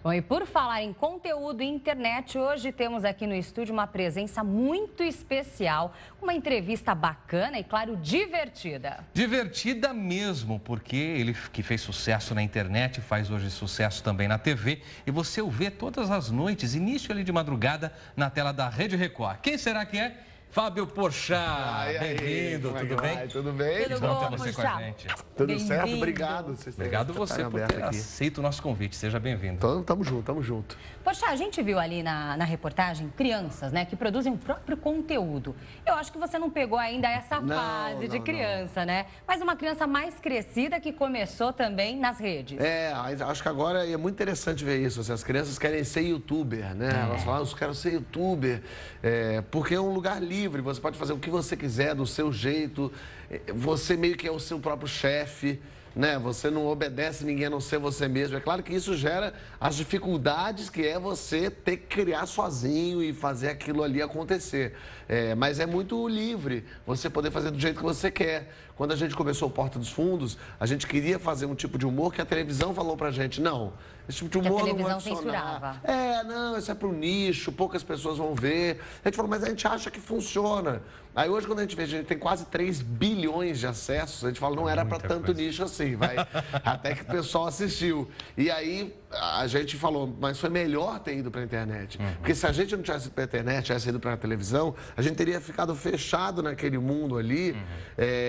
Bom, e por falar em conteúdo e internet, hoje temos aqui no estúdio uma presença muito especial, uma entrevista bacana e, claro, divertida. Divertida mesmo, porque ele que fez sucesso na internet, faz hoje sucesso também na TV. E você o vê todas as noites, início ali de madrugada, na tela da Rede Record. Quem será que é? Fábio Porchat, bem-vindo, tudo bem? Tudo bem? Tudo Bom bom, ter você com a gente. Tudo certo? Obrigado. Obrigado você por ter aceito o nosso convite, seja bem-vindo. Então, tamo junto. Porchat, a gente viu ali na reportagem crianças, né, que produzem o próprio conteúdo. Eu acho que você não pegou ainda essa fase de criança, né? Mas uma criança mais crescida que começou também nas redes. Acho que agora é muito interessante ver isso. Assim, as crianças querem ser youtuber, né? Elas falam, eu quero ser youtuber, porque é um lugar livre, você pode fazer o que você quiser, do seu jeito, você meio que é o seu próprio chefe, né? Você não obedece ninguém a não ser você mesmo. É claro que isso gera as dificuldades que é você ter que criar sozinho e fazer aquilo ali acontecer. Mas é muito livre você poder fazer do jeito que você quer. Quando a gente começou o Porta dos Fundos, a gente queria fazer um tipo de humor que a televisão falou pra gente, não, esse tipo de humor não vai funcionar. Não, isso é pro nicho, poucas pessoas vão ver. A gente falou, mas a gente acha que funciona. Aí hoje, quando a gente vê, a gente tem quase 3 bilhões de acessos, a gente fala, não era para tanto nicho assim, vai. Até que o pessoal assistiu. E aí a gente falou, mas foi melhor ter ido para a internet. Porque se a gente não tivesse ido para a internet, tivesse ido para a televisão, a gente teria ficado fechado naquele mundo ali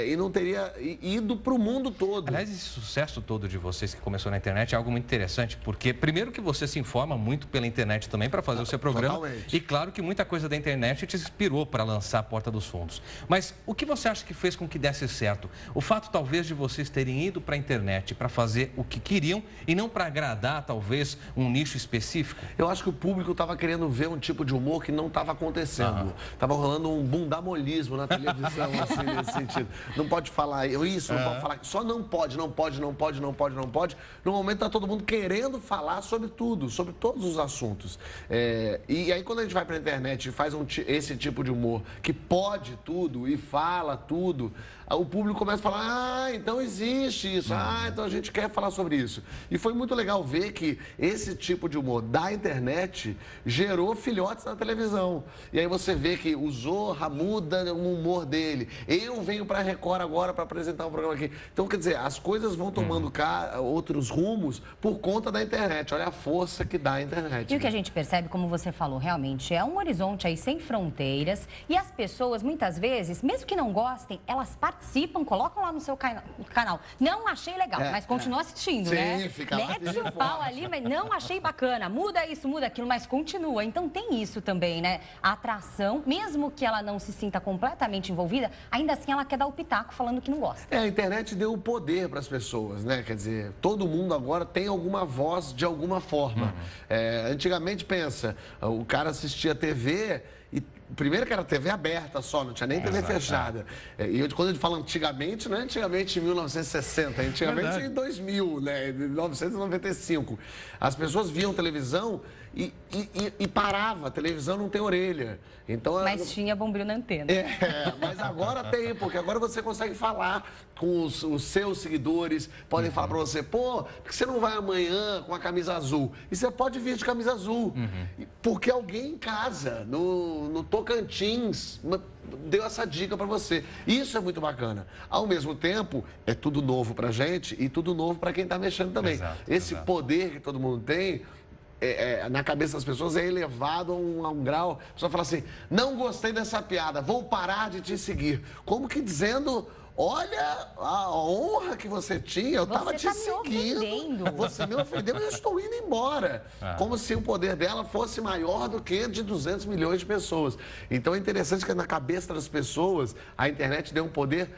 e não teria ido para o mundo todo. Aliás, esse sucesso todo de vocês que começou na internet é algo muito interessante, porque primeiro que você se informa muito pela internet também para fazer o seu programa. Totalmente. E claro que muita coisa da internet te inspirou para lançar a Porta dos Fundos. Mas o que você acha que fez com que desse certo? O fato talvez de vocês terem ido para a internet para fazer o que queriam e não para agradar talvez um nicho específico? Eu acho que o público estava querendo ver um tipo de humor que não estava acontecendo. Estava rolando um bundamolismo na televisão, assim, nesse sentido. Não pode falar isso, não pode falar, só não pode. No momento está todo mundo querendo falar sobre tudo, sobre todos os assuntos. E aí quando a gente vai para a internet e faz esse tipo de humor que pode tudo e fala tudo, o público começa a falar, então existe isso, então a gente quer falar sobre isso. E foi muito legal ver que esse tipo de humor da internet gerou filhotes na televisão. E aí você vê que o Zorra muda o humor dele. Eu venho para a Record agora para apresentar um programa aqui. Então, quer dizer, as coisas vão tomando outros rumos por conta da internet. Olha a força que dá a internet. E o que a gente percebe, como você falou, realmente é um horizonte aí sem fronteiras. E as pessoas, muitas vezes, mesmo que não gostem, elas participam, colocam lá no seu canal. Não achei legal, mas continua assistindo, né? Fica mete o pau ali, mas não achei bacana. Muda isso, muda aquilo, mas continua. Então tem isso também, né? A atração, mesmo que ela não se sinta completamente envolvida, ainda assim ela quer dar o pitaco falando que não gosta. A internet deu o poder para as pessoas, né? Quer dizer, todo mundo agora tem alguma voz de alguma forma. Antigamente, pensa, o cara assistia TV e primeiro que era TV aberta só, não tinha nem TV fechada. Quando a gente fala antigamente, não é antigamente em 1960, antigamente em 2000, né? 1995. As pessoas viam televisão e parava, a televisão não tem orelha. Então, mas tinha bombril na antena. Mas agora tem, porque agora você consegue falar com os seus seguidores, podem falar para você, por que você não vai amanhã com a camisa azul? E você pode vir de camisa azul, porque alguém em casa, no Tocantins, deu essa dica para você. Isso é muito bacana. Ao mesmo tempo, é tudo novo pra gente e tudo novo para quem está mexendo também. Esse poder que todo mundo tem, na cabeça das pessoas é elevado a um grau. A pessoa fala assim, não gostei dessa piada, vou parar de te seguir. Como que dizendo, olha a honra que você tinha, eu estava te seguindo. Você me ofendeu e eu estou indo embora. Como se o poder dela fosse maior do que de 200 milhões de pessoas. Então é interessante que na cabeça das pessoas a internet deu um poder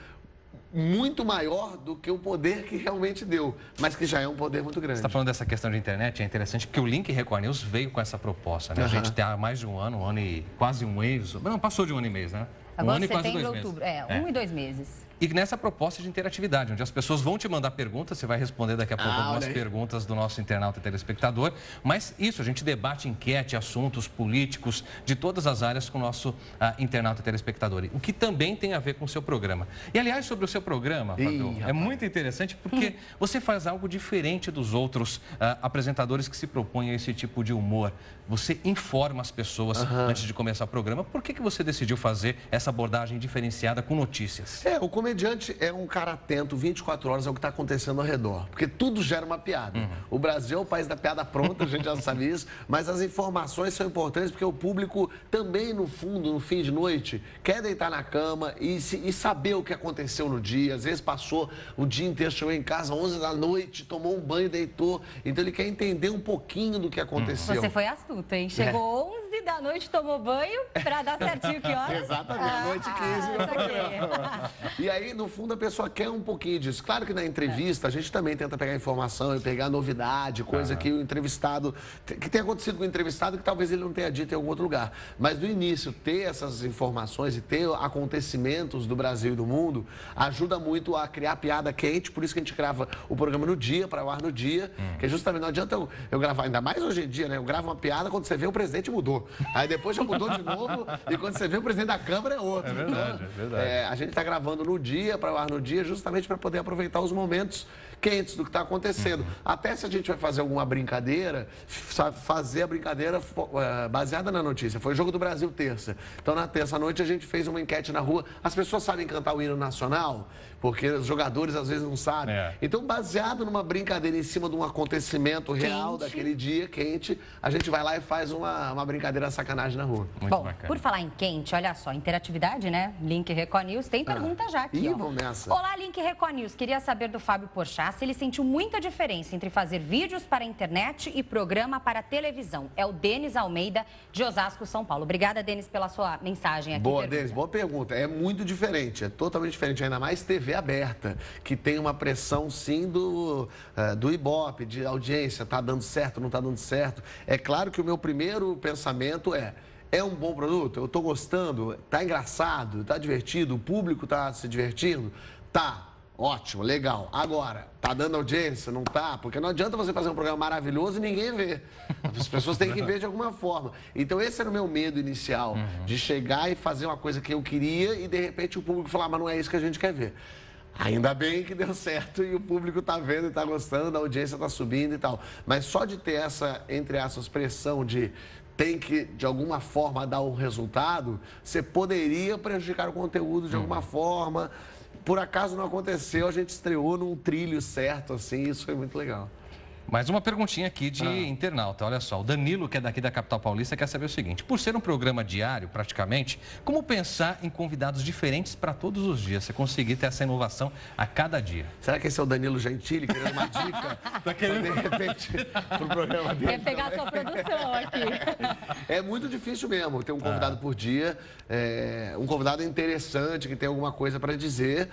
muito maior do que o poder que realmente deu, mas que já é um poder muito grande. Você está falando dessa questão de internet, é interessante porque o Link Record News veio com essa proposta, né? A gente tem há mais de um ano e quase um mês, não, passou de um ano e mês, né? Agora um ano e quase 2 setembro, meses. outubro, 1 e 2 meses. E nessa proposta de interatividade, onde as pessoas vão te mandar perguntas, você vai responder daqui a pouco algumas perguntas do nosso internauta e telespectador. Mas isso, a gente debate enquete, assuntos políticos de todas as áreas com o nosso internauta e telespectador. O que também tem a ver com o seu programa. E, aliás, sobre o seu programa, Fábio, é muito interessante porque você faz algo diferente dos outros apresentadores que se propõem a esse tipo de humor. Você informa as pessoas antes de começar o programa. Por que você decidiu fazer essa abordagem diferenciada com notícias? O comediante é um cara atento 24 horas ao que está acontecendo ao redor, porque tudo gera uma piada. O Brasil é o país da piada pronta, a gente já sabe isso, mas as informações são importantes porque o público também, no fundo, no fim de noite, quer deitar na cama e saber o que aconteceu no dia. Às vezes passou o dia inteiro, chegou em casa às 11 da noite, tomou um banho, deitou. Então ele quer entender um pouquinho do que aconteceu. Você foi astuto, hein? Chegou 11 da noite, tomou banho para dar certinho que horas? Exatamente, noite 15. E aí, no fundo, a pessoa quer um pouquinho disso. Claro que na entrevista a gente também tenta pegar informação e pegar novidade, coisa que o entrevistado... que tem acontecido com o entrevistado que talvez ele não tenha dito em algum outro lugar. Mas no início, ter essas informações e ter acontecimentos do Brasil e do mundo ajuda muito a criar piada quente. Por isso que a gente grava o programa no dia, para o ar no dia. Que justamente não adianta eu gravar, ainda mais hoje em dia, né? Eu gravo uma piada, quando você vê o presidente mudou. Aí depois já mudou de novo e quando você vê o presidente da Câmara é outro. É verdade, é verdade. A gente está gravando no dia, para o ar no dia, justamente para poder aproveitar os momentos quentes do que está acontecendo. Até se a gente vai fazer alguma brincadeira, fazer a brincadeira baseada na notícia. Foi o Jogo do Brasil terça. Então, na terça-noite, a gente fez uma enquete na rua. As pessoas sabem cantar o hino nacional? Porque os jogadores, às vezes, não sabem. Então, baseado numa brincadeira em cima de um acontecimento real daquele dia quente, a gente vai lá e faz uma brincadeira sacanagem na rua. Muito bom, bacana. Por falar em quente, olha só, interatividade, né? Link Record News, tem pergunta já aqui, ó. Vamos nessa. Olá, Link Record News. Queria saber do Fábio Porchat se ele sentiu muita diferença entre fazer vídeos para a internet e programa para televisão. É o Denis Almeida, de Osasco, São Paulo. Obrigada, Denis, pela sua mensagem aqui. Boa, Denis, boa pergunta. É muito diferente, é totalmente diferente, ainda mais TV aberta, que tem uma pressão, sim, do Ibope, de audiência, tá dando certo, não tá dando certo. É claro que o meu primeiro pensamento é um bom produto? Eu estou gostando? Tá engraçado? Tá divertido? O público tá se divertindo? Tá. Ótimo, legal. Agora, tá dando audiência? Não tá? Porque não adianta você fazer um programa maravilhoso e ninguém vê. As pessoas têm que ver de alguma forma. Então, esse era o meu medo inicial, de chegar e fazer uma coisa que eu queria e, de repente, o público falar, mas não é isso que a gente quer ver. Ainda bem que deu certo e o público está vendo e está gostando, a audiência está subindo e tal. Mas só de ter essa, entre essas, pressão de tem que, de alguma forma, dar um resultado, você poderia prejudicar o conteúdo de alguma forma. Por acaso não aconteceu, a gente estreou num trilho certo, assim, isso foi muito legal. Mais uma perguntinha aqui de internauta. Olha só, o Danilo, que é daqui da capital paulista, quer saber o seguinte. Por ser um programa diário, praticamente, como pensar em convidados diferentes para todos os dias? Você conseguir ter essa inovação a cada dia. Será que esse é o Danilo Gentili, querendo uma dica? Tá querendo, de repente, pro programa dele? Quer pegar a sua produção aqui. É muito difícil mesmo ter um convidado por dia, um convidado interessante, que tem alguma coisa para dizer.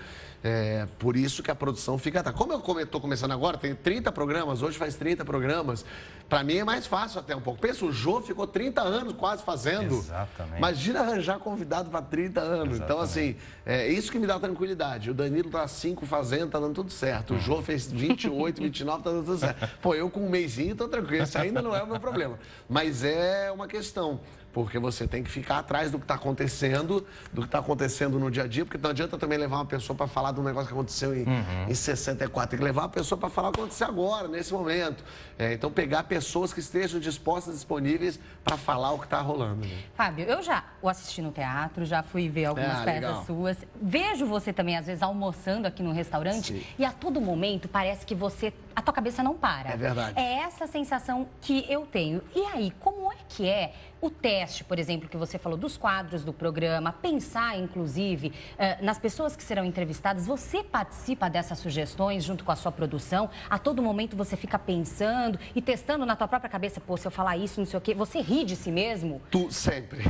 Por isso que a produção fica... Como eu estou começando agora, tem 30 programas, hoje faz 30 programas, para mim é mais fácil até um pouco. Pensa, o Jô ficou 30 anos quase fazendo. Exatamente. Imagina arranjar convidado para 30 anos. Exatamente. Então, assim, é isso que me dá tranquilidade. O Danilo tá 5 fazendo, tá dando tudo certo. O Jô fez 28, 29, tá dando tudo certo. Pô, eu com um mêsinho tô tranquilo. Isso ainda não é o meu problema. Mas é uma questão. Porque você tem que ficar atrás do que está acontecendo, no dia a dia, porque não adianta também levar uma pessoa para falar de um negócio que aconteceu em 64. Tem que levar uma pessoa para falar o que aconteceu agora, nesse momento. Então, pegar pessoas que estejam dispostas, disponíveis para falar o que está rolando. Né? Fábio, eu já o assisti no teatro, já fui ver algumas peças suas. Vejo você também, às vezes, almoçando aqui no restaurante. Sim. E a todo momento parece que a tua cabeça não para. É verdade. É essa sensação que eu tenho. E aí, como é que é o teste, por exemplo, que você falou dos quadros do programa, pensar, inclusive, nas pessoas que serão entrevistadas, você participa dessas sugestões junto com a sua produção? A todo momento você fica pensando e testando na tua própria cabeça, pô, se eu falar isso, não sei o quê, você ri de si mesmo? Sempre.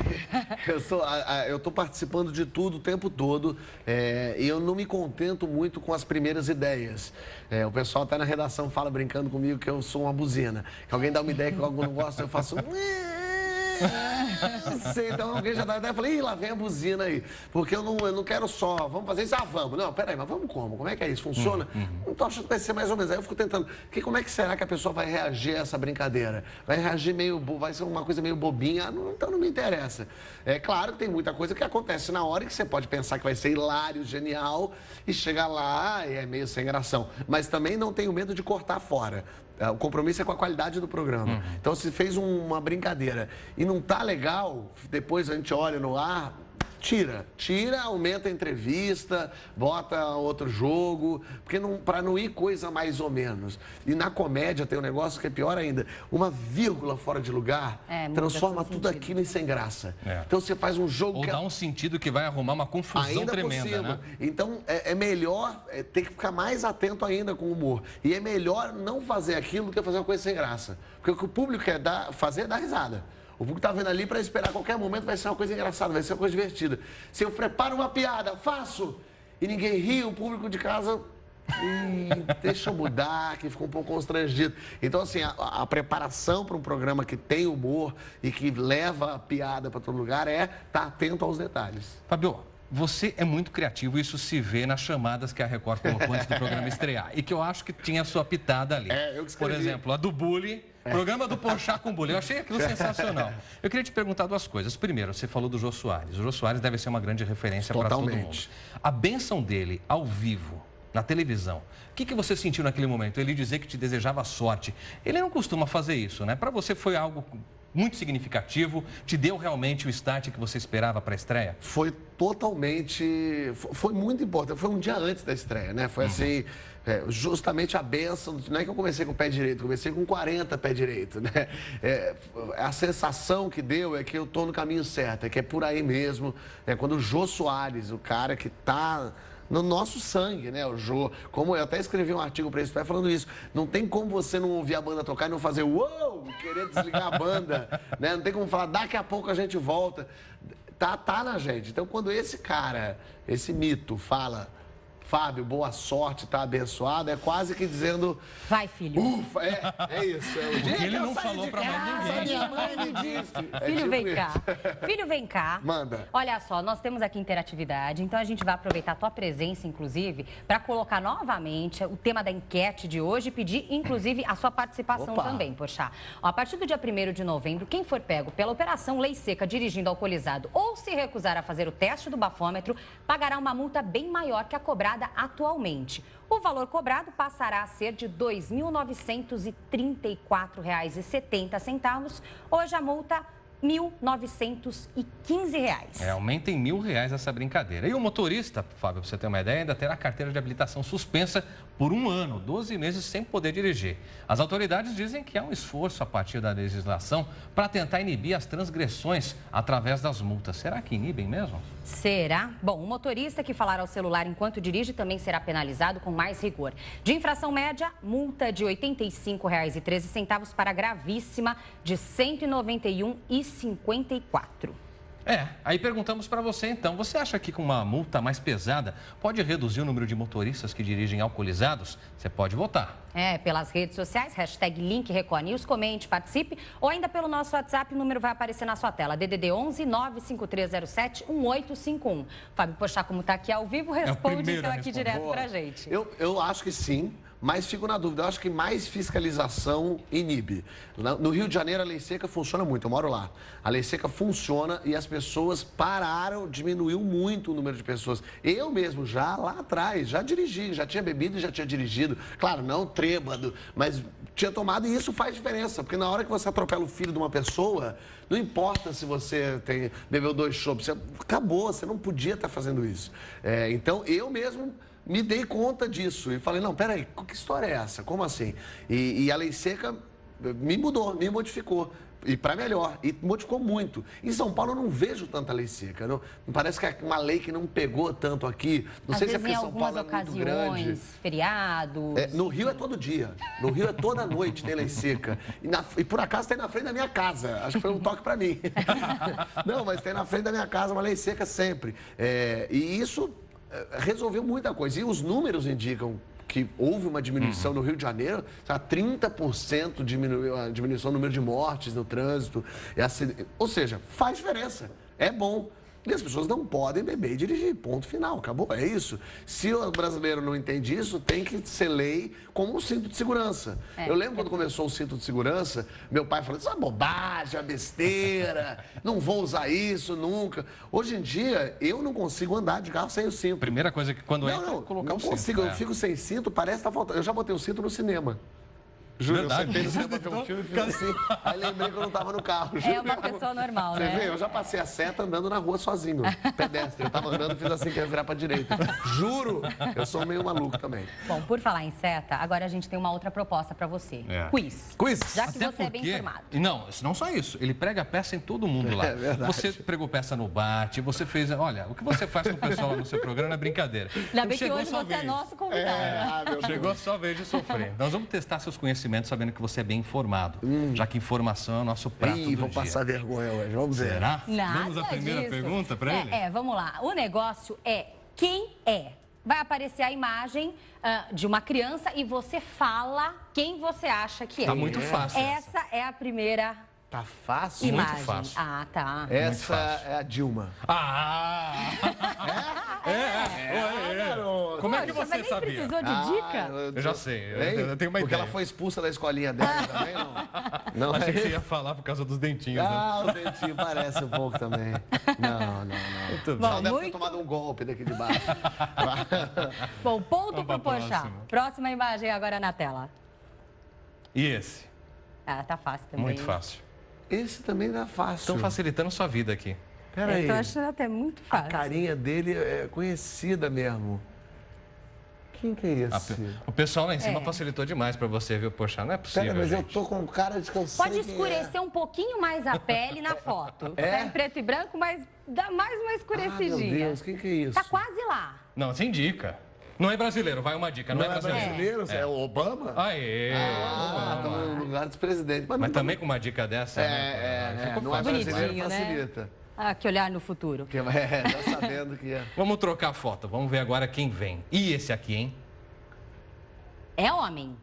Eu tô participando de tudo o tempo todo e eu não me contento muito com as primeiras ideias. O pessoal até na redação fala brincando comigo que eu sou uma buzina. Que alguém dá uma ideia que eu não gosto, eu faço... Não sei, então alguém já dá ideia. Eu falei, ih, lá vem a buzina aí. Porque eu não quero só, vamos fazer isso, vamos. Não, peraí, mas vamos como? Como é que é isso? Funciona? Não tô achando que vai ser mais ou menos. Aí eu fico tentando, como é que será que a pessoa vai reagir a essa brincadeira? Vai reagir vai ser uma coisa meio bobinha? Então não me interessa. É claro que tem muita coisa que acontece na hora e que você pode pensar que vai ser hilário, genial, e chegar lá e é meio sem gração. Mas também não tenho medo de cortar fora. O compromisso é com a qualidade do programa. Então, se fez uma brincadeira e não tá legal, depois a gente olha no ar, tira, aumenta a entrevista, bota outro jogo, porque para não ir coisa mais ou menos. E na comédia tem um negócio que é pior ainda, uma vírgula fora de lugar transforma tudo aquilo em sem graça. Então você faz um jogo ou dá um sentido que vai arrumar uma confusão ainda tremenda, né? Então é melhor ter que ficar mais atento ainda com o humor. E é melhor não fazer aquilo do que fazer uma coisa sem graça. Porque o que o público quer fazer é dar risada. O público está vendo ali para esperar a qualquer momento, vai ser uma coisa engraçada, vai ser uma coisa divertida. Se eu preparo uma piada, faço, e ninguém ri, o público de casa, deixa eu mudar, que ficou um pouco constrangido. Então, assim, a preparação para um programa que tem humor e que leva a piada para todo lugar é estar atento aos detalhes. Fabio, você é muito criativo, isso se vê nas chamadas que a Record colocou antes do programa estrear. E que eu acho que tinha a sua pitada ali. Eu que escrevi. Por exemplo, a do bullying. Programa do Porchat com bullying. Eu achei aquilo sensacional. Eu queria te perguntar duas coisas. Primeiro, você falou do Jô Soares. O Jô Soares deve ser uma grande referência para todo mundo. A bênção dele, ao vivo, na televisão, o que você sentiu naquele momento? Ele dizer que te desejava sorte. Ele não costuma fazer isso, né? Para você foi algo muito significativo? Te deu realmente o start que você esperava para a estreia? Foi totalmente... Foi muito importante. Foi um dia antes da estreia, né? Foi assim... justamente a bênção, não é que eu comecei com o pé direito, comecei com 40 pé direito, né? A sensação que deu é que eu estou no caminho certo, é que é por aí mesmo. Quando o Jô Soares, o cara que está no nosso sangue, né? O Jô, como eu até escrevi um artigo para isso, falando isso, não tem como você não ouvir a banda tocar e não fazer uou, querer desligar a banda, né? Não tem como falar, daqui a pouco a gente volta. Tá na gente. Então, quando esse cara, esse mito fala... Fábio, boa sorte, tá abençoado. É quase que dizendo... Vai, filho. Ufa, é isso. É o dia que ele não falou pra mais ninguém. Minha mãe me disse. Filho, tipo vem cá. Filho, vem cá. Manda. Olha só, nós temos aqui interatividade, então a gente vai aproveitar a tua presença, inclusive, para colocar novamente o tema da enquete de hoje e pedir, inclusive, a sua participação também, Porchat. A partir do dia 1º de novembro, quem for pego pela Operação Lei Seca dirigindo alcoolizado ou se recusar a fazer o teste do bafômetro, pagará uma multa bem maior que a cobrada atualmente. O valor cobrado passará a ser de R$ 2.934,70. Hoje a multa R$ 1.915. Aumenta em R$ 1.000 essa brincadeira. E o motorista, Fábio, pra você ter uma ideia, ainda terá a carteira de habilitação suspensa por 1 ano, 12 meses sem poder dirigir. As autoridades dizem que há um esforço a partir da legislação para tentar inibir as transgressões através das multas. Será que inibem mesmo? Será? Bom, o motorista que falar ao celular enquanto dirige também será penalizado com mais rigor. De infração média, multa de R$ 85,13 para gravíssima de R$ 191,54. Aí perguntamos para você então, você acha que com uma multa mais pesada pode reduzir o número de motoristas que dirigem alcoolizados? Você pode votar. Pelas redes sociais, #LinkRecordNews, comente, participe, ou ainda pelo nosso WhatsApp, o número vai aparecer na sua tela, DDD 11 95307 1851. Fábio Porchat, como está aqui ao vivo, responde então aqui direto para a gente. Eu acho que sim. Mas fico na dúvida, eu acho que mais fiscalização inibe. No Rio de Janeiro, a lei seca funciona muito, eu moro lá. A lei seca funciona e as pessoas pararam, diminuiu muito o número de pessoas. Eu mesmo, já lá atrás, já dirigi, já tinha bebido e já tinha dirigido. Claro, não trêbado, mas tinha tomado e isso faz diferença. Porque na hora que você atropela o filho de uma pessoa, não importa se você bebeu 2 chopps, acabou, você não podia estar fazendo isso. Então, eu mesmo... me dei conta disso e falei, não, peraí, que história é essa? Como assim? E a lei seca me mudou, me modificou. E para melhor, e modificou muito. Em São Paulo eu não vejo tanta lei seca. Não parece que é uma lei que não pegou tanto aqui. Não sei se é porque São Paulo é muito grande. Feriados. No Rio é todo dia. No Rio é toda noite, tem lei seca. E por acaso tem na frente da minha casa. Acho que foi um toque para mim. Não, mas tem na frente da minha casa uma lei seca sempre. E isso resolveu muita coisa. E os números indicam que houve uma diminuição no Rio de Janeiro, 30% diminuição no número de mortes no trânsito. Ou seja, faz diferença, é bom. E as pessoas não podem beber e dirigir, ponto final, acabou, é isso. Se o brasileiro não entende isso, tem que ser lei como um cinto de segurança. Eu lembro quando começou o cinto de segurança, meu pai falou, isso é uma bobagem, é uma besteira, não vou usar isso nunca. Hoje em dia, eu não consigo andar de carro sem o cinto. Primeira coisa que quando entra, Não, colocar não o cinto. consigo, eu fico sem cinto, parece que tá faltando. Eu já botei o cinto no cinema. Juro, eu sentei no cinema pra ver um filme e fiz assim. Aí lembrei que eu não tava no carro. É uma pessoa normal, Você né? vê, eu já passei a seta andando na rua sozinho, pedestre. Eu tava andando e fiz assim, que ia virar pra direita. Juro, eu sou meio maluco também. Bom, por falar em seta, agora a gente tem uma outra proposta pra você. Quiz. Quiz. Já que Até você é bem porque- informado. E não só isso. Ele prega peça em todo mundo lá. É verdade. Você pregou peça no Bate, você fez... Olha, o que você faz com o pessoal lá no seu programa não é brincadeira. Ainda bem que Chegou hoje sua você é vez. nosso convidado. Chegou a sua vez de sofrer. Nós vamos testar seus conhecimentos sabendo que você é bem informado. Já que informação é o nosso prato Ih, do vou dia. passar vergonha hoje, vamos ver. Será? Nada Vamos à primeira disso. pergunta para ele? Vamos lá. O negócio é quem é. Vai aparecer a imagem de uma criança e você fala quem você acha que é. Tá muito fácil essa. Essa é a primeira Tá fácil? Muito imagem. fácil. Ah, tá. Essa fácil. é a Dilma. Ah! garoto. Como é que Poxa, você mas nem sabia? precisou de dica? Eu já sei, Hein? eu tenho uma Porque ideia. ela foi expulsa da escolinha dela também, não? Não, Achei que você ia falar por causa dos dentinhos. né? Ah, o dentinho parece um pouco também. Não. Muito Bom, Ela deve ter muito- tomado um golpe daqui de baixo. Bom, ponto Vamos pro pra Porchat. próxima. Próxima imagem agora na tela. E esse? Ah, tá fácil também. Muito fácil. Esse também tá fácil. Estão facilitando sua vida aqui. Pera aí. Eu tô achando até muito A fácil. carinha dele é conhecida mesmo. Quem que é Ah, esse? O pessoal lá em cima É. facilitou demais pra você, viu? Poxa, não é possível, Pera, mas eu gente. tô com cara de que eu sei Pode quem escurecer um pouquinho mais a pele na foto. É? Tá em preto e branco, mas dá mais uma Ah, meu escurecidinha. Deus, quem que é isso? Tá quase lá. Não, sem dica. Não é brasileiro, vai uma dica. Não, é brasileiro. brasileiro? É o Obama? Aê! Ah, Obama. estamos no lugar dos presidentes. Mas também com uma dica dessa, né? Ficou não é fácil. brasileiro, Bonitinho, né? facilita. Ah, que olhar no futuro. Porque tá sabendo que é. Vamos trocar a foto. Vamos ver agora quem vem. E esse aqui, hein? É homem.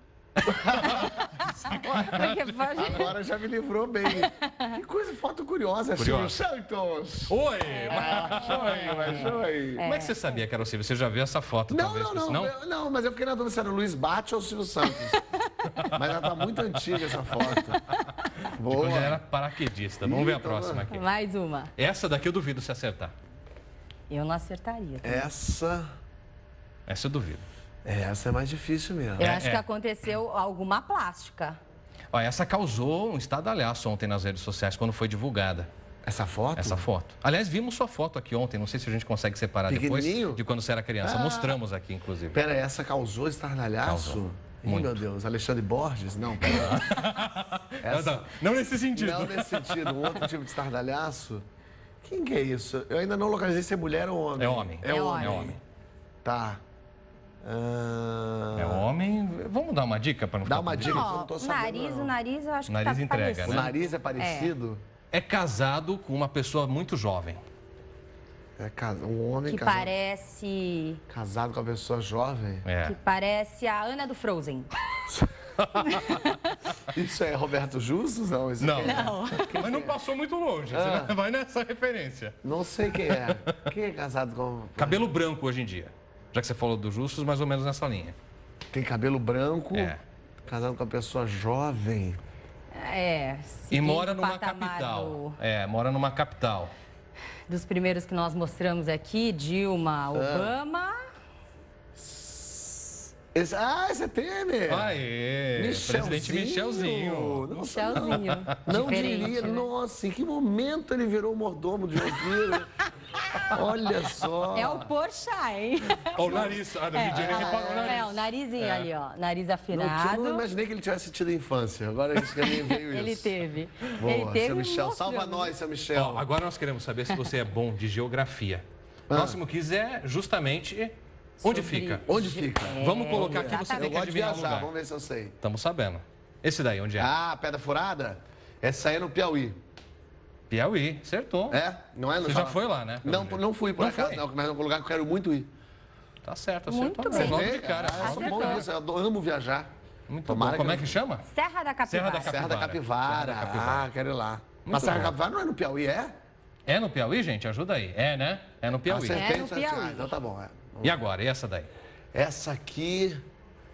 Porque pode... Agora já me livrou bem. Que coisa, foto curiosa, Silvio Santos. Oi! Achou aí. Como é que você sabia que era o Silvio? Você já viu essa foto, Não, talvez? não, mas eu fiquei na dúvida se era o Luiz Bate ou o Silvio Santos. Mas já tá muito antiga essa foto. Boa. Quando ele era paraquedista. Vamos ver a Ih, tá próxima aqui. Mais uma. Essa daqui eu duvido se acertar. Eu não acertaria. Essa Essa eu duvido. é mais difícil mesmo. Eu acho que aconteceu alguma plástica. Ó, essa causou um estardalhaço ontem nas redes sociais, quando foi divulgada Essa foto? essa foto. Aliás, vimos sua foto aqui ontem, não sei se a gente consegue separar depois Pequenininho? de quando você era criança. Mostramos aqui, inclusive. Pera, essa causou estardalhaço? Causou. Ih, Muito. meu Deus, Alexandre Borges? Não, pera. Essa... Não nesse sentido. Não nesse sentido, um outro tipo de estardalhaço. Quem que é isso? Eu ainda não localizei se é mulher ou homem. É homem. É homem. É homem. Tá. É homem. Vamos dar uma dica para não Dá ficar uma tudo dica. bem? que eu Ó, não tô o sabendo, nariz, não. o nariz eu acho que Nariz tá entrega, parecido. O né? nariz é parecido? É casado com uma pessoa muito jovem. Um homem Que casado, parece... casado com uma pessoa jovem. É. Que parece a Ana do Frozen. Isso é Roberto Justus? Não, isso Não. aqui é- Não. Mas não passou muito longe. Você vai nessa referência. Não sei quem é. Quem é casado com... Cabelo branco hoje em dia. Já que você falou do Justus, mais ou menos nessa linha. Tem cabelo branco, É. casado com uma pessoa jovem. É. E seguindo mora o numa patamar capital. É, mora numa capital. dos primeiros que nós mostramos aqui, Dilma, Obama. Esse é Temer. Aê! Presidente Michelzinho. Nossa, Michelzinho. não Diferente, diria. né? Nossa, em que momento ele virou mordomo de Jovira? Olha só. É o Porchat, hein? Ó, o nariz. Ah, no vídeo ele reparou o nariz. É, o narizinho ali, ó. Nariz Não, afinado. não imaginei que ele tivesse tido infância. Agora isso que me veio isso. Ele teve. Boa, Ele teve seu Michel. mostrando. Salva nós, seu Michel. Ó, agora nós queremos saber se você é bom de geografia. Próximo quiz é justamente onde Sobre- fica. Onde fica? Vamos colocar aqui, você exatamente. tem Eu que gosto de adivinhar o viajar, lugar. vamos ver se eu sei. Estamos sabendo. Esse daí, onde é? Ah, Pedra Furada? Essa aí é no Piauí. Piauí, acertou. É? Não é? Você já foi lá, né? Não, não fui por Não acaso, foi? não, mas é um lugar que eu quero muito ir. Tá certo, Muito acertou. bem. Logo de cara. Eu sou bom nisso, eu amo viajar. Muito Tomara bom. Como é que chama? Serra da Capivara. Serra da Capivara. Ah, quero ir lá. Mas Muito Serra da bom. Capivara não é no Piauí, é? É no Piauí, gente? Ajuda aí. É, né? É no Piauí. Acertei, É no acertei. Piauí. Ah, então tá bom. É. E agora? E essa daí? Essa aqui,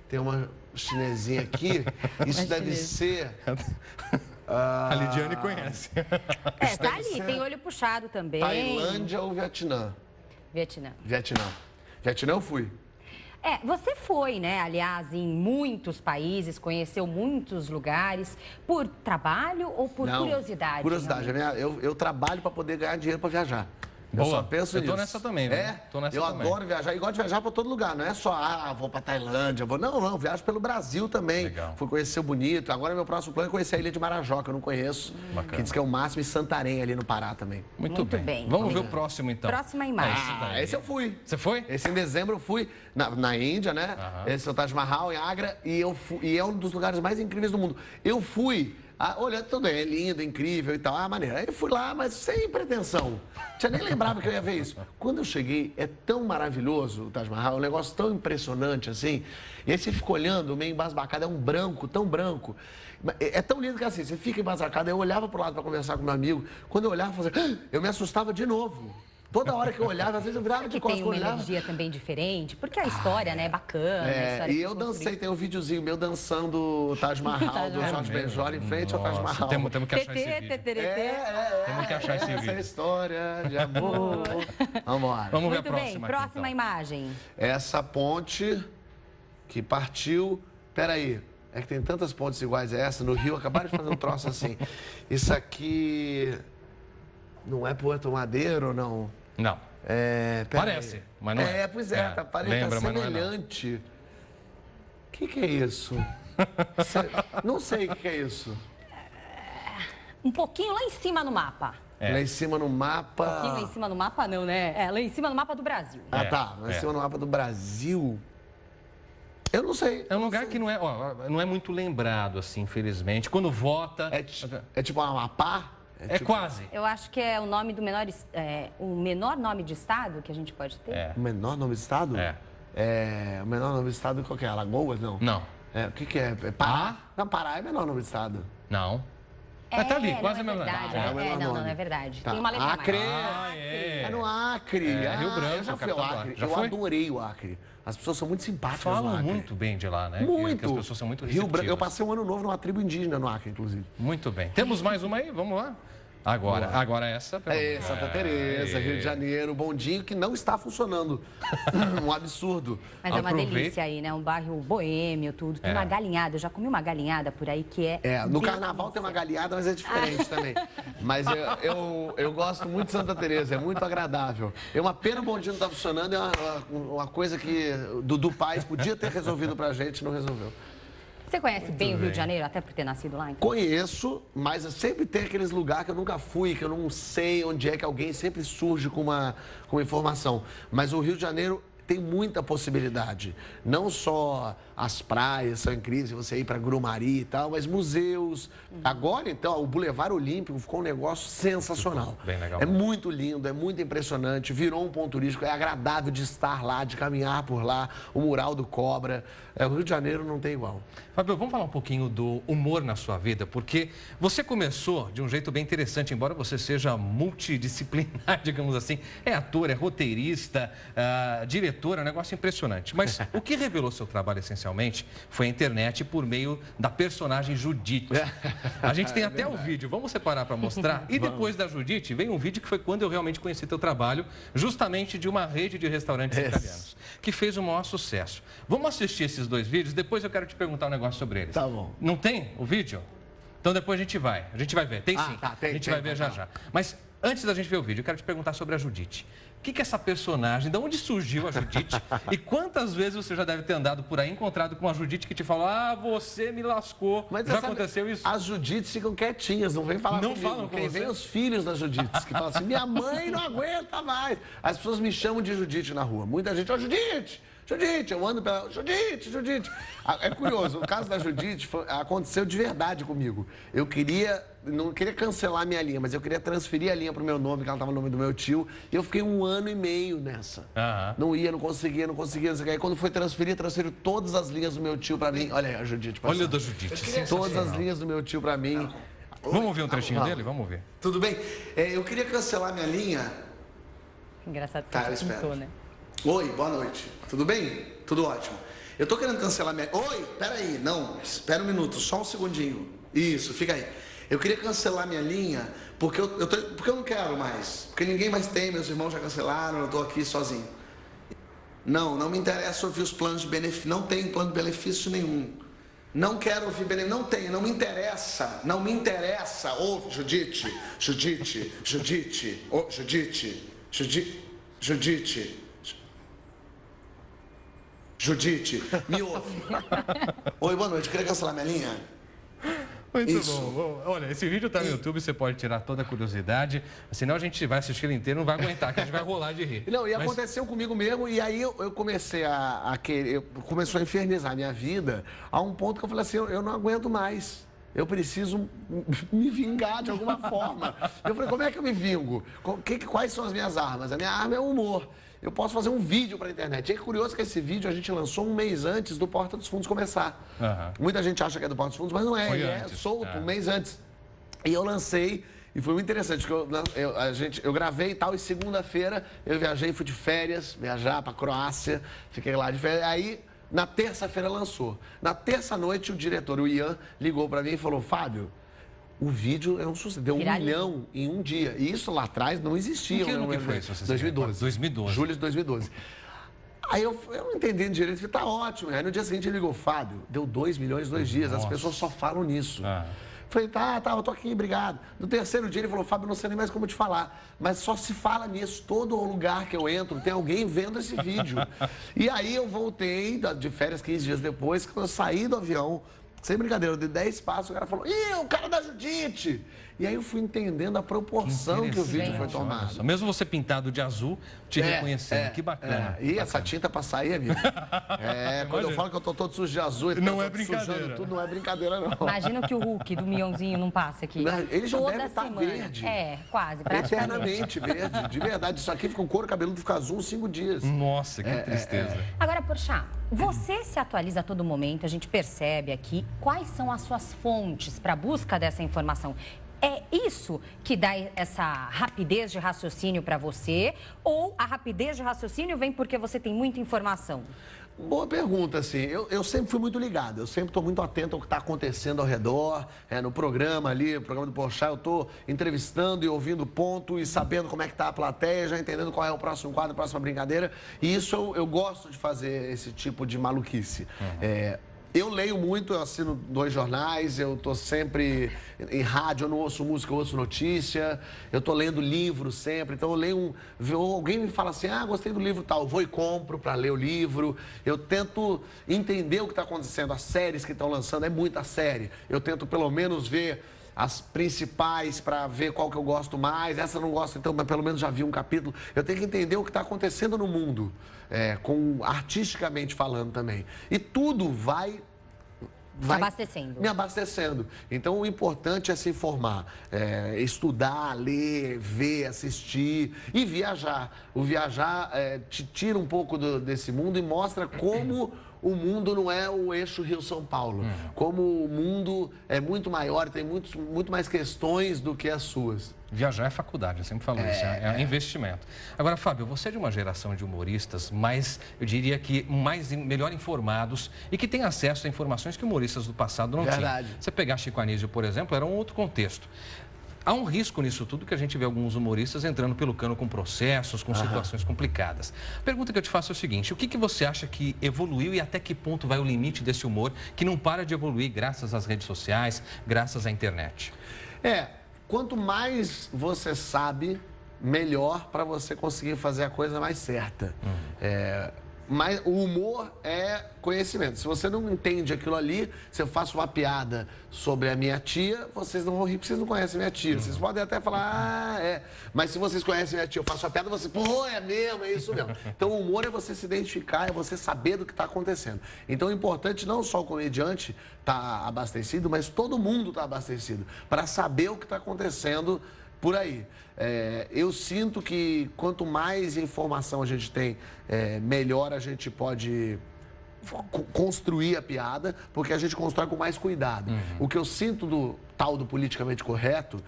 tem uma chinesinha aqui. Isso deve ser... A Lidiane conhece. Tá ali, tem olho puxado também. Tailândia ou Vietnã? Vietnã. Vietnã eu fui. Você foi, né, aliás, em muitos países, conheceu muitos lugares, por trabalho ou por curiosidade? Curiosidade, né? Eu trabalho para poder ganhar dinheiro para viajar. Eu Boa. só penso Eu nisso. tô nessa também, viu? Tô nessa eu também. adoro viajar. E gosto de viajar para todo lugar. Não é só, vou para Tailândia, vou... Não, eu viajo pelo Brasil também. Legal. Fui conhecer o Bonito. Agora, meu próximo plano é conhecer a Ilha de Marajó, que eu não conheço. Bacana. Que diz que é o máximo, e Santarém, ali no Pará também. Muito Muito bem. bem. Vamos ver o próximo, então. Próxima imagem. Esse eu fui. Você foi? Esse em dezembro eu fui na Índia, né? Aham. Esse é o Taj Mahal, em Agra, e é um dos lugares mais incríveis do mundo. Eu fui, olhando tudo, é lindo, incrível e tal, maneiro. Aí eu fui lá, mas sem pretensão. Tinha nem lembrava que eu ia ver isso. Quando eu cheguei, é tão maravilhoso o Taj Mahal, é um negócio tão impressionante assim. E aí você fica olhando, meio embasbacado, é um branco, tão branco. É tão lindo que assim, você fica embasbacado. Eu olhava pro lado para conversar com meu amigo. Quando eu olhava, eu me assustava de novo. Toda hora que eu olhava, às vezes eu virava de Que costas, tem eu uma olhava. energia também diferente, porque a história, né, é bacana. a história E que eu construiu. dancei, tem um videozinho meu dançando o Taj Mahal, do Jorge Benjol em frente ao Taj Nossa, Mahal. temos que achar esse Tetê, vídeo. teteretê. Temos que achar esse Essa é a vídeo. história de amor. Vambora. Vamos ver a Muito próxima bem, aqui, próxima então. imagem. Essa ponte que partiu... Peraí, é que tem tantas pontes iguais a essa. No Rio, acabaram de fazer um troço assim. Isso aqui... Não é Puerto Madeiro, não? Não. Peraí. Parece, mas não é. Pois é, tá Lembra, mas não é, não. semelhante. O que é isso? Não sei o que é isso. Um pouquinho lá em cima no mapa. Lá em cima no mapa... Um pouquinho lá em cima no mapa não, né? Lá em cima no mapa do Brasil. Tá. Lá em cima no mapa do Brasil... Eu não sei. É um lugar que não é muito lembrado, assim, infelizmente. Quando vota... É tipo uma Amapá? É quase. Eu acho que é o nome do o menor nome de estado que a gente pode ter. O menor nome do estado? O menor nome do estado qual que é? Alagoas? Não. Não. O que é? Pará? Não, Pará é menor nome do estado. Não. Mas tá ali, quase a não é mesma verdade. é o menor Não, nome. é verdade. Tá. Tem uma letra Acre. mais. É no Acre. Rio Branco, eu já fui ao capital do Acre. Acre. Já Eu foi? adorei o Acre. As pessoas são muito simpáticas no Falam Acre. muito bem de lá, né? Muito. Que as pessoas são muito Rio receptivas. Branco. Eu passei um ano novo numa tribo indígena no Acre, inclusive. Muito bem. Temos mais uma aí? Vamos lá. Agora essa... Santa Teresa, Rio de Janeiro, bondinho que não está funcionando. Um absurdo. Mas é uma Aproveita. delícia aí, né? Um bairro boêmio, tudo. Tem uma galinhada. Eu já comi uma galinhada por aí que é... No carnaval tem uma galinhada, mas é diferente também. Mas eu gosto muito de Santa Teresa, é muito agradável. É uma pena o bondinho não estar funcionando, é uma coisa que Dudu Paes podia ter resolvido pra gente, não resolveu. Você conhece bem o Rio de Janeiro, até por ter nascido lá? Então? Conheço, mas sempre tem aqueles lugares que eu nunca fui, que eu não sei onde é que alguém sempre surge com uma informação. Mas o Rio de Janeiro tem muita possibilidade. Não só as praias são incríveis, você ir para Grumari e tal, mas museus. Agora, então, o Boulevard Olímpico ficou um negócio sensacional. Bem legal. É muito lindo, é muito impressionante, virou um ponto turístico, é agradável de estar lá, de caminhar por lá, o Mural do Cobra. O Rio de Janeiro não tem igual. Fábio, vamos falar um pouquinho do humor na sua vida, porque você começou de um jeito bem interessante, embora você seja multidisciplinar, digamos assim. É ator, é roteirista, diretor, é um negócio impressionante. Mas o que revelou seu trabalho essencialmente foi a internet por meio da personagem Judite. A gente tem até o vídeo, vamos separar para mostrar. E depois da Judite, vem um vídeo que foi quando eu realmente conheci teu trabalho, justamente de uma rede de restaurantes italianos, que fez o maior sucesso. Vamos assistir esses dois vídeos, depois eu quero te perguntar um negócio sobre eles. Tá bom. Não tem o vídeo? Então depois a gente vai ver. Tem sim, tá, a gente vai ver já. Mas antes da gente ver o vídeo, eu quero te perguntar sobre a Judite. O que é essa personagem? De onde surgiu a Judite? E quantas vezes você já deve ter andado por aí, encontrado com uma Judite que te falou: você me lascou. Mas já você sabe, aconteceu isso? As Judites ficam quietinhas, não vem falar Não comigo. falam com Quem você? vem os filhos das Judites, que falam assim, minha mãe não aguenta mais. As pessoas me chamam de Judite na rua. Muita gente, Judite, Judite, eu ando pela... Judite. É curioso, o caso da Judite aconteceu de verdade comigo. Eu não queria cancelar a minha linha, mas eu queria transferir a linha pro meu nome, que ela estava no nome do meu tio, e eu fiquei 1 ano e meio nessa. Não ia, não conseguia, não sei o que. Aí quando foi transferiu todas as linhas do meu tio para mim. Olha aí, a Judite. Olha o da Judite. Todas as linhas do meu tio para mim. Vamos ouvir um trechinho dele? Vamos ver. Tudo bem? Eu queria cancelar minha linha. Engraçado que Tá, você eu espero. pintou, né? Oi, boa noite. Tudo bem? Tudo ótimo. Eu tô querendo cancelar minha... Oi, peraí. Não, espera um minuto, só um segundinho. Isso, fica aí. Eu queria cancelar minha linha porque porque eu não quero mais. Porque ninguém mais tem, meus irmãos já cancelaram, eu tô aqui sozinho. Não me interessa ouvir os planos de benefício. Não tem plano de benefício nenhum. Não quero ouvir benefício. Não tem, não me interessa. Não me interessa. Ouve, Judite. Ô, Judite, me ouve. Oi, boa noite. Queria cancelar minha linha? Muito Isso. bom. Olha, esse vídeo está no YouTube, você pode tirar toda a curiosidade. Senão a gente vai assistir ele inteiro, não vai aguentar, que a gente vai rolar de rir. Não, e aconteceu comigo mesmo, e aí eu comecei a querer, começou a infernizar a minha vida, a um ponto que eu falei assim, eu não aguento mais. Eu preciso me vingar de alguma forma. Eu falei, como é que eu me vingo? Quais são as minhas armas? A minha arma é o humor. Eu posso fazer um vídeo para a internet. E é curioso que esse vídeo a gente lançou 1 mês antes do Porta dos Fundos começar. Muita gente acha que é do Porta dos Fundos, mas não é. Ele é solto, 1 mês antes. E eu lancei, e foi muito interessante, porque eu gravei e tal, e segunda-feira eu viajei, fui de férias, viajar para a Croácia, fiquei lá de férias. Aí, na terça-feira lançou. Na terça-noite, o diretor, o Ian, ligou para mim e falou, Fábio, o vídeo é um sucesso, deu 1 milhão em um dia. E isso lá atrás não existia. Em que ano que foi isso? 2012. 2012. Julho de 2012. Aí eu não entendendo direito, falei, tá ótimo. Aí no dia seguinte ele ligou, Fábio, deu 2 milhões em 2 dias, as pessoas só falam nisso. Falei, tá, eu tô aqui, obrigado. No terceiro dia ele falou, Fábio, não sei nem mais como te falar, mas só se fala nisso, todo lugar que eu entro tem alguém vendo esse vídeo. E aí eu voltei de férias 15 dias depois, quando eu saí do avião, sem brincadeira, eu dei 10 passos, o cara falou, o cara da Judite! E aí eu fui entendendo a proporção que o vídeo foi tomado. Mesmo você pintado de azul, te reconhecendo. Que bacana. E essa tinta pra sair, amigo. Quando eu falo que eu tô todo sujo de azul, não é brincadeira. Tudo, não é brincadeira, não. Imagina que o Hulk do Mionzinho não passa aqui. Ele já toda deve estar semana. verde. Quase, praticamente. Eternamente verde, de verdade. Isso aqui fica um couro cabeludo, fica azul 5 dias. Nossa, que tristeza. Agora, Porchat, você se atualiza a todo momento, a gente percebe aqui quais são as suas fontes para a busca dessa informação. É isso que dá essa rapidez de raciocínio para você? Ou a rapidez de raciocínio vem porque você tem muita informação? Boa pergunta, assim. Eu sempre fui muito ligado, eu sempre estou muito atento ao que está acontecendo ao redor. No programa ali, o programa do Porchat, eu estou entrevistando e ouvindo ponto e sabendo como é que está a plateia, já entendendo qual é o próximo quadro, a próxima brincadeira. E isso eu gosto de fazer, esse tipo de maluquice. Eu leio muito, eu assino 2 jornais, eu estou sempre em rádio, eu não ouço música, eu ouço notícia, eu estou lendo livro sempre, então eu leio alguém me fala assim, gostei do livro tal, eu vou e compro para ler o livro, eu tento entender o que está acontecendo, as séries que estão lançando, é muita série, eu tento pelo menos ver as principais para ver qual que eu gosto mais, essa eu não gosto então, mas pelo menos já vi um capítulo, eu tenho que entender o que está acontecendo no mundo, artisticamente falando também, e tudo vai abastecendo. Me abastecendo. Então, o importante é se informar, estudar, ler, ver, assistir e viajar. O viajar te tira um pouco desse mundo e mostra como o mundo não é o eixo Rio-São Paulo. Como o mundo é muito maior, tem muito mais questões do que as suas. Viajar é faculdade, eu sempre falo isso, é investimento. Agora, Fábio, você é de uma geração de humoristas eu diria que melhor informados e que tem acesso a informações que humoristas do passado não tinham. Você pegar Chico Anísio, por exemplo, era um outro contexto. Há um risco nisso tudo que a gente vê alguns humoristas entrando pelo cano com processos, com situações complicadas. A pergunta que eu te faço é o seguinte, o que você acha que evoluiu e até que ponto vai o limite desse humor que não para de evoluir graças às redes sociais, graças à internet? Quanto mais você sabe, melhor para você conseguir fazer a coisa mais certa. Mas o humor é conhecimento. Se você não entende aquilo ali, se eu faço uma piada sobre a minha tia, vocês não vão rir porque vocês não conhecem minha tia. Vocês podem até falar, é. Mas se vocês conhecem minha tia, eu faço uma piada, você, pô, é mesmo, é isso mesmo. Então o humor é você se identificar, é você saber do que está acontecendo. Então é importante não só o comediante estar abastecido, mas todo mundo está abastecido, para saber o que está acontecendo por aí. Eu sinto que quanto mais informação a gente tem, melhor a gente pode construir a piada, porque a gente constrói com mais cuidado. O que eu sinto do tal do politicamente correto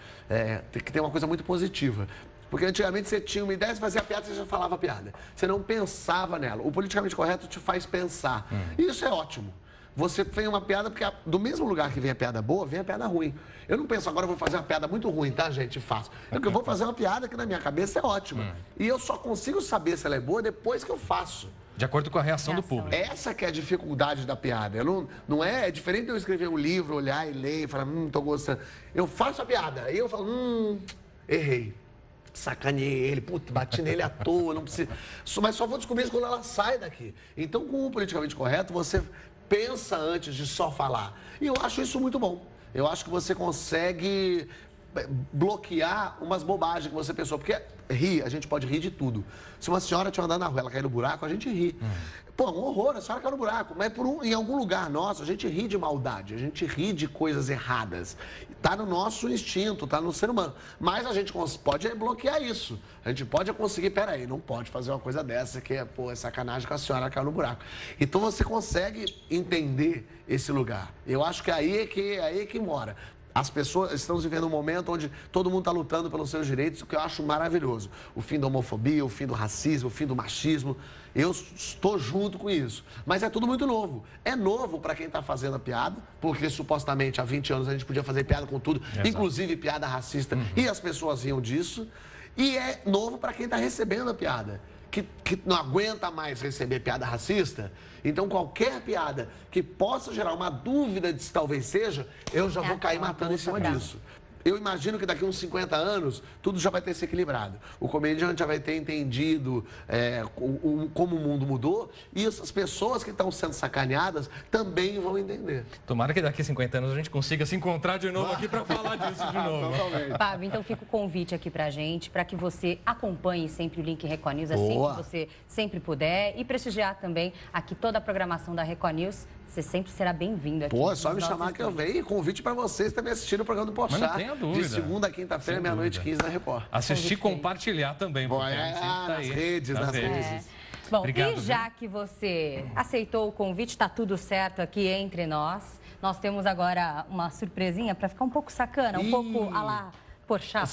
que tem uma coisa muito positiva. Porque antigamente você tinha uma ideia, você fazia a piada, você já falava a piada. Você não pensava nela. O politicamente correto te faz pensar. E isso é ótimo. Você fez uma piada, porque do mesmo lugar que vem a piada boa, vem a piada ruim. Eu não penso, agora eu vou fazer uma piada muito ruim, tá, gente? Faço. Eu vou fazer uma piada que na minha cabeça é ótima. E eu só consigo saber se ela é boa depois que eu faço. De acordo com a reação do público. Essa que é a dificuldade da piada. Não é diferente de eu escrever um livro, olhar e ler e falar, tô gostando. Eu faço a piada, aí eu falo, errei. Sacaneei ele, puta, bati nele à toa, não precisa. Mas só vou descobrir isso quando ela sai daqui. Então, com o politicamente correto, você pensa antes de só falar. E eu acho isso muito bom. Eu acho que você consegue bloquear umas bobagens que você pensou. Porque rir, a gente pode rir de tudo. Se uma senhora estiver andando na rua, ela cair no buraco, a gente ri. Pô, um horror, a senhora caiu no buraco. Mas em algum lugar nosso, a gente ri de maldade, a gente ri de coisas erradas. Está no nosso instinto, está no ser humano. Mas a gente pode bloquear isso. A gente pode conseguir, peraí, não pode fazer uma coisa dessa que é sacanagem com a senhora caiu no buraco. Então você consegue entender esse lugar. Eu acho que aí é que mora. As pessoas, estamos vivendo um momento onde todo mundo está lutando pelos seus direitos, o que eu acho maravilhoso. O fim da homofobia, o fim do racismo, o fim do machismo. Eu estou junto com isso. Mas é tudo muito novo. É novo para quem está fazendo a piada, porque supostamente há 20 anos a gente podia fazer piada com tudo, inclusive piada racista, e as pessoas riam disso. E é novo para quem está recebendo a piada. Que não aguenta mais receber piada racista, então qualquer piada que possa gerar uma dúvida de se talvez seja, eu já vou cair matando em cima disso. Eu imagino que daqui a uns 50 anos, tudo já vai ter se equilibrado. O comediante já vai ter entendido como o mundo mudou e essas pessoas que estão sendo sacaneadas também vão entender. Tomara que daqui a 50 anos a gente consiga se encontrar de novo aqui para falar disso de novo. Fábio, então fica o convite aqui pra gente, para que você acompanhe sempre o link Record News, assim que você sempre puder, e prestigiar também aqui toda a programação da Record News. Você sempre será bem-vindo aqui. Pô, é só me chamar que eu venho. E convite para vocês também assistirem o programa do Porchat. Mas não tenha dúvida. De segunda a quinta-feira, meia-noite 15 na Record. Assistir e compartilhar também. Nas redes. Bom, obrigado, e já que você aceitou o convite, está tudo certo aqui entre nós. Nós temos agora uma surpresinha para ficar um pouco sacana, um pouco à la Porchat.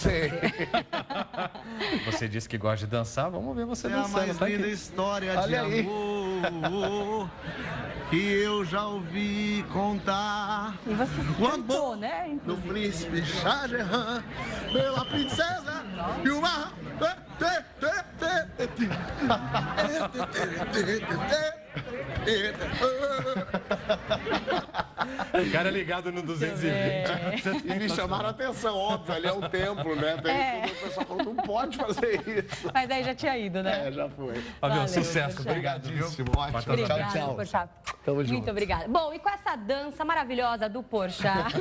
Você disse que gosta de dançar, vamos ver você dançando. É a mais linda história de amor que eu já ouvi contar. E você cantou, né? Do príncipe Shah Jahan, pela princesa e uma... O cara ligado no 220. E me chamaram a atenção, óbvio, ali é um templo, né? O pessoal falou, não pode fazer isso. Mas aí já tinha ido, né? Já foi. Fábio, sucesso. Obrigadíssimo. Ótimo. Obrigada, Tchau. Porchat. Tamo junto. Muito obrigada. Bom, e com essa dança maravilhosa do Porchat...